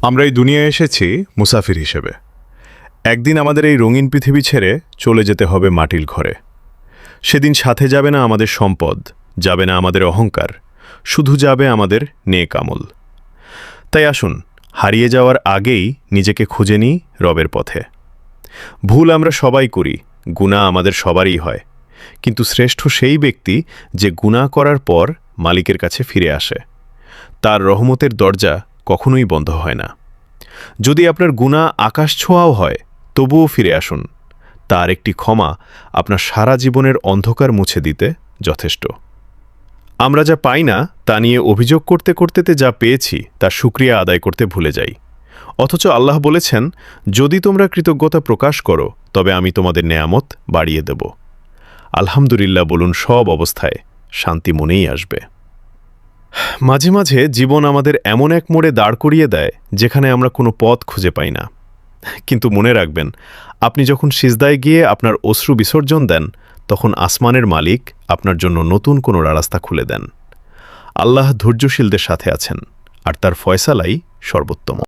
আমরা এই দুনিয়ায় এসেছি মুসাফির হিসেবে। একদিন আমাদের এই রঙিন পৃথিবী ছেড়ে চলে যেতে হবে মাটির ঘরে। সেদিন সাথে যাবে না আমাদের সম্পদ, যাবে না আমাদের অহংকার, শুধু যাবে আমাদের নেক আমল। তাই আসুন, হারিয়ে যাওয়ার আগেই নিজেকে খুঁজে নিই রবের পথে। ভুল আমরা সবাই করি, গুনাহ আমাদের সবারই হয়, কিন্তু শ্রেষ্ঠ সেই ব্যক্তি যে গুনাহ করার পর মালিকের কাছে ফিরে আসে। তার রহমতের দরজা কখনোই বন্ধ হয় না। যদি আপনার গুনাহ আকাশ ছোঁয়াও হয়, তবুও ফিরে আসুন। তার একটি ক্ষমা আপনার সারা জীবনের অন্ধকার মুছে দিতে যথেষ্ট। আমরা যা পাই না তা নিয়ে অভিযোগ করতে করতে যা পেয়েছি তার শুকরিয়া আদায় করতে ভুলে যাই। অথচ আল্লাহ বলেছেন, যদি তোমরা কৃতজ্ঞতা প্রকাশ করো তবে আমি তোমাদের নেয়ামত বাড়িয়ে দেব। আলহামদুলিল্লাহ বলুন সব অবস্থায়, শান্তি মনেই আসবে। মাঝে মাঝে জীবন আমাদের এমন এক মোড়ে দাঁড় করিয়ে দেয় যেখানে আমরা কোনো পথ খুঁজে পাই না। কিন্তু মনে রাখবেন, আপনি যখন সিজদায় গিয়ে আপনার অশ্রু বিসর্জন দেন, তখন আসমানের মালিক আপনার জন্য নতুন কোনো রাস্তা খুলে দেন। আল্লাহ ধৈর্যশীলদের সাথে আছেন, আর তার ফয়সালাই সর্বোত্তম।